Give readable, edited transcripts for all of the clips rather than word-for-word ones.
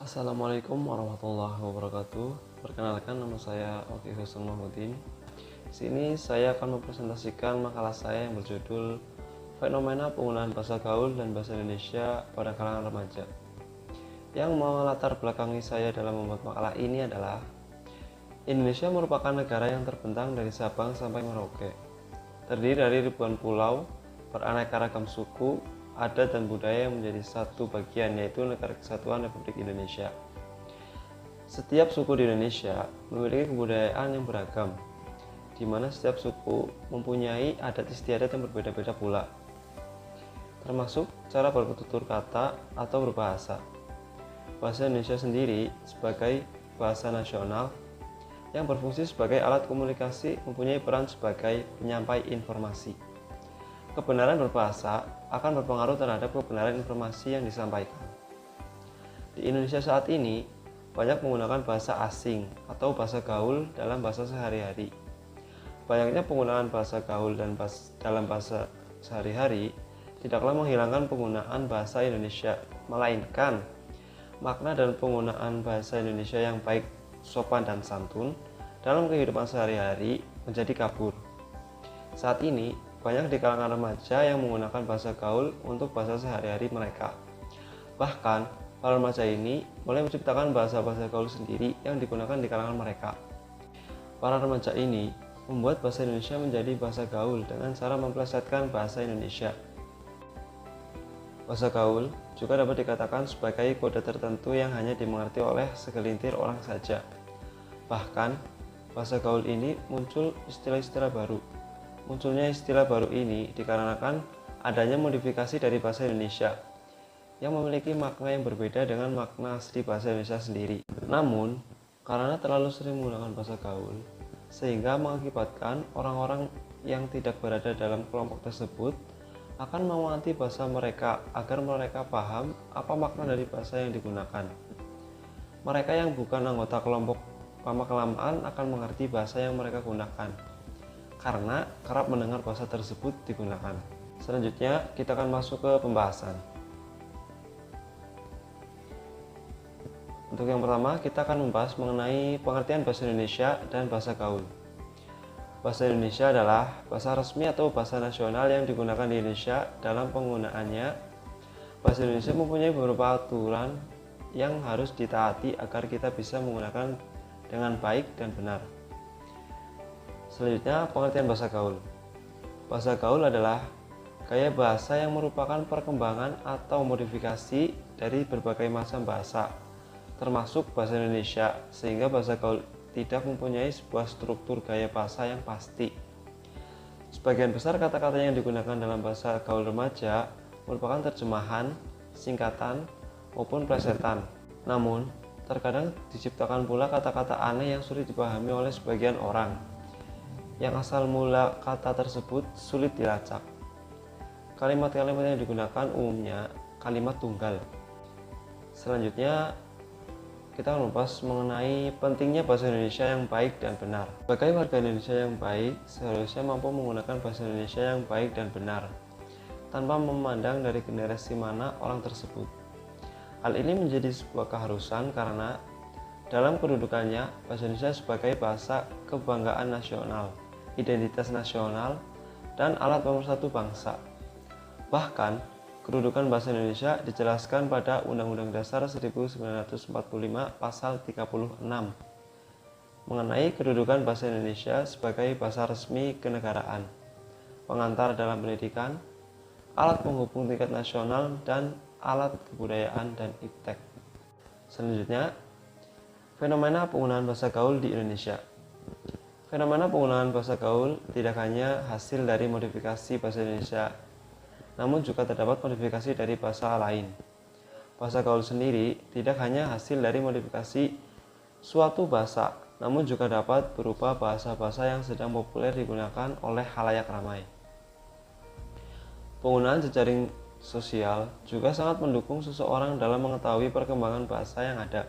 Assalamualaikum warahmatullahi wabarakatuh. Perkenalkan, nama saya Oki Husn Mahmudin. Di sini saya akan mempresentasikan makalah saya yang berjudul Fenomena Penggunaan Bahasa Gaul dan Bahasa Indonesia pada kalangan remaja. Yang melatar belakangi saya dalam membuat makalah ini adalah Indonesia merupakan negara yang terbentang dari Sabang sampai Merauke. Terdiri dari ribuan pulau, beraneka ragam suku, adat dan budaya yang menjadi satu bagian, yaitu Negara Kesatuan Republik Indonesia. Setiap suku di Indonesia memiliki kebudayaan yang beragam, di mana setiap suku mempunyai adat istiadat yang berbeda-beda pula, termasuk cara bertutur kata atau berbahasa. Bahasa Indonesia sendiri sebagai bahasa nasional yang berfungsi sebagai alat komunikasi mempunyai peran sebagai penyampai informasi. Kebenaran berbahasa akan berpengaruh terhadap kebenaran informasi yang disampaikan. Di Indonesia saat ini, banyak menggunakan bahasa asing atau bahasa gaul dalam bahasa sehari-hari. Banyaknya penggunaan bahasa gaul dalam bahasa sehari-hari tidaklah menghilangkan penggunaan bahasa Indonesia, melainkan makna dan penggunaan bahasa Indonesia yang baik, sopan dan santun dalam kehidupan sehari-hari menjadi kabur. Saat ini, banyak di kalangan remaja yang menggunakan bahasa gaul untuk bahasa sehari-hari mereka. Bahkan, para remaja ini mulai menciptakan bahasa-bahasa gaul sendiri yang digunakan di kalangan mereka. Para remaja ini membuat bahasa Indonesia menjadi bahasa gaul dengan cara memplesetkan bahasa Indonesia. Bahasa gaul juga dapat dikatakan sebagai kode tertentu yang hanya dimengerti oleh segelintir orang saja. Bahkan, bahasa gaul ini muncul istilah-istilah baru. Munculnya istilah baru ini dikarenakan adanya modifikasi dari bahasa Indonesia yang memiliki makna yang berbeda dengan makna asli bahasa Indonesia sendiri. Namun, karena terlalu sering menggunakan bahasa gaul, sehingga mengakibatkan orang-orang yang tidak berada dalam kelompok tersebut akan mewanti bahasa mereka agar mereka paham apa makna dari bahasa yang digunakan. Mereka yang bukan anggota kelompok lama-kelamaan akan mengerti bahasa yang mereka gunakan, karena kerap mendengar bahasa tersebut digunakan. Selanjutnya, kita akan masuk ke pembahasan. Untuk yang pertama, kita akan membahas mengenai pengertian bahasa Indonesia dan bahasa gaul. Bahasa Indonesia adalah bahasa resmi atau bahasa nasional yang digunakan di Indonesia. Dalam penggunaannya, bahasa Indonesia mempunyai beberapa aturan yang harus ditaati agar kita bisa menggunakan dengan baik dan benar. Selanjutnya, pengertian bahasa gaul. Bahasa gaul adalah gaya bahasa yang merupakan perkembangan atau modifikasi dari berbagai macam bahasa, termasuk bahasa Indonesia, sehingga bahasa gaul tidak mempunyai sebuah struktur gaya bahasa yang pasti. Sebagian besar kata-kata yang digunakan dalam bahasa gaul remaja merupakan terjemahan, singkatan, maupun plesetan. Namun, terkadang diciptakan pula kata-kata aneh yang sulit dipahami oleh sebagian orang, yang asal mula kata tersebut sulit dilacak. Kalimat-kalimat yang digunakan umumnya kalimat tunggal. Selanjutnya, kita akan membahas mengenai pentingnya bahasa Indonesia yang baik dan benar. Sebagai warga Indonesia yang baik, seharusnya mampu menggunakan bahasa Indonesia yang baik dan benar, tanpa memandang dari generasi mana orang tersebut. Hal ini menjadi sebuah keharusan karena dalam kedudukannya, bahasa Indonesia sebagai bahasa kebanggaan nasional, identitas nasional, dan alat pemersatu bangsa. Bahkan, kedudukan bahasa Indonesia dijelaskan pada Undang-Undang Dasar 1945 Pasal 36 mengenai kedudukan bahasa Indonesia sebagai bahasa resmi kenegaraan, pengantar dalam pendidikan, alat penghubung tingkat nasional, dan alat kebudayaan dan iptek. Selanjutnya, fenomena penggunaan bahasa gaul di Indonesia. Fenomena penggunaan bahasa gaul tidak hanya hasil dari modifikasi bahasa Indonesia, namun juga terdapat modifikasi dari bahasa lain. Bahasa gaul sendiri tidak hanya hasil dari modifikasi suatu bahasa, namun juga dapat berupa bahasa-bahasa yang sedang populer digunakan oleh khalayak ramai. Penggunaan jejaring sosial juga sangat mendukung seseorang dalam mengetahui perkembangan bahasa yang ada.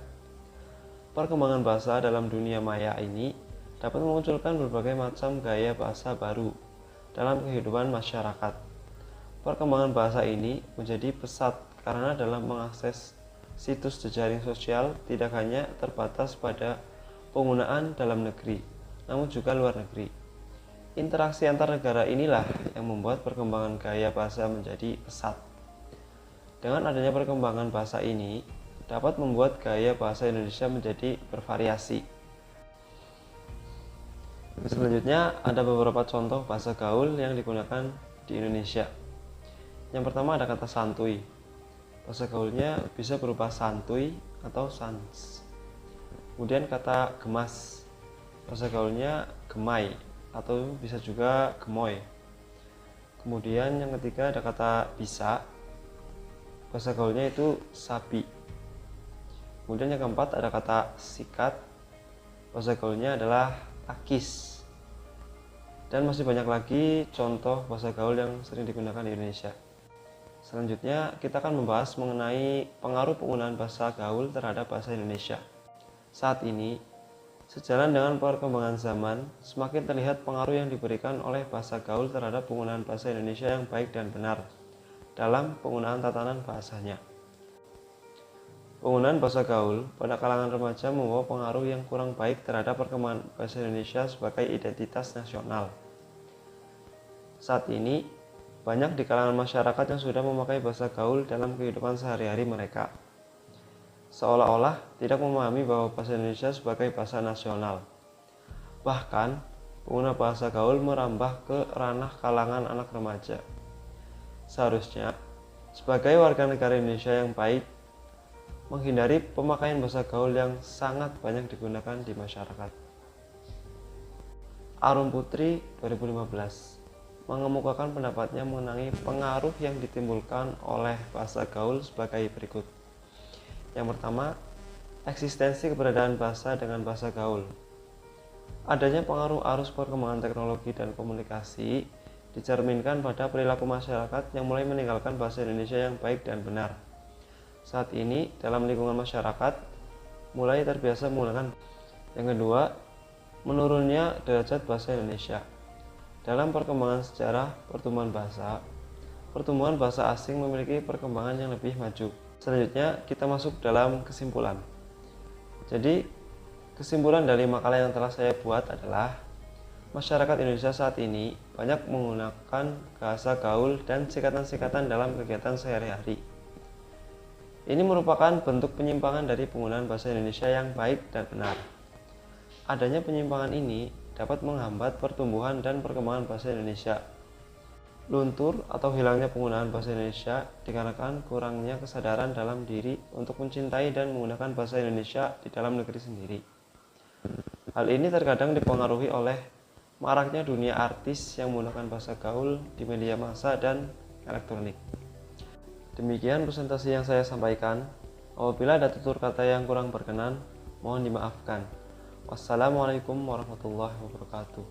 Perkembangan bahasa dalam dunia maya ini dapat memunculkan berbagai macam gaya bahasa baru dalam kehidupan masyarakat. Perkembangan bahasa ini menjadi pesat karena dalam mengakses situs jejaring sosial tidak hanya terbatas pada penggunaan dalam negeri, namun juga luar negeri. Interaksi antar negara inilah yang membuat perkembangan gaya bahasa menjadi pesat. Dengan adanya perkembangan bahasa ini, dapat membuat gaya bahasa Indonesia menjadi bervariasi. Selanjutnya, ada beberapa contoh bahasa gaul yang digunakan di Indonesia. Yang pertama ada kata santuy. Bahasa gaulnya bisa berupa santuy atau sans. Kemudian kata gemas. Bahasa gaulnya gemai atau bisa juga gemoy. Kemudian yang ketiga ada kata bisa. Bahasa gaulnya itu sabi. Kemudian yang keempat ada kata sikat. Bahasa gaulnya adalah akis. Dan masih banyak lagi contoh bahasa gaul yang sering digunakan di Indonesia. Selanjutnya kita akan membahas mengenai pengaruh penggunaan bahasa gaul terhadap bahasa Indonesia. Saat ini, sejalan dengan perkembangan zaman, semakin terlihat pengaruh yang diberikan oleh bahasa gaul terhadap penggunaan bahasa Indonesia yang baik dan benar dalam penggunaan tatanan bahasanya. Penggunaan bahasa gaul pada kalangan remaja membawa pengaruh yang kurang baik terhadap perkembangan bahasa Indonesia sebagai identitas nasional. Saat ini, banyak di kalangan masyarakat yang sudah memakai bahasa gaul dalam kehidupan sehari-hari mereka, seolah-olah tidak memahami bahwa bahasa Indonesia sebagai bahasa nasional. Bahkan, pengguna bahasa gaul merambah ke ranah kalangan anak remaja. Seharusnya, sebagai warga negara Indonesia yang baik, menghindari pemakaian bahasa gaul yang sangat banyak digunakan di masyarakat. Arum Putri 2015 mengemukakan pendapatnya mengenai pengaruh yang ditimbulkan oleh bahasa gaul sebagai berikut. Yang pertama, eksistensi keberadaan bahasa dengan bahasa gaul. Adanya pengaruh arus perkembangan teknologi dan komunikasi dicerminkan pada perilaku masyarakat yang mulai meninggalkan bahasa Indonesia yang baik dan benar. Saat ini, dalam lingkungan masyarakat, mulai terbiasa menggunakan. Yang kedua, menurunnya derajat bahasa Indonesia. Dalam perkembangan sejarah pertumbuhan bahasa asing memiliki perkembangan yang lebih maju. Selanjutnya, kita masuk dalam kesimpulan. Jadi, kesimpulan dari makalah yang telah saya buat adalah masyarakat Indonesia saat ini banyak menggunakan bahasa gaul dan singkatan-singkatan dalam kegiatan sehari-hari. Ini merupakan bentuk penyimpangan dari penggunaan bahasa Indonesia yang baik dan benar. Adanya penyimpangan ini dapat menghambat pertumbuhan dan perkembangan bahasa Indonesia. Luntur atau hilangnya penggunaan bahasa Indonesia dikarenakan kurangnya kesadaran dalam diri untuk mencintai dan menggunakan bahasa Indonesia di dalam negeri sendiri. Hal ini terkadang dipengaruhi oleh maraknya dunia artis yang menggunakan bahasa gaul di media massa dan elektronik. Demikian presentasi yang saya sampaikan. Apabila ada tutur kata yang kurang berkenan, mohon dimaafkan. Wassalamualaikum warahmatullahi wabarakatuh.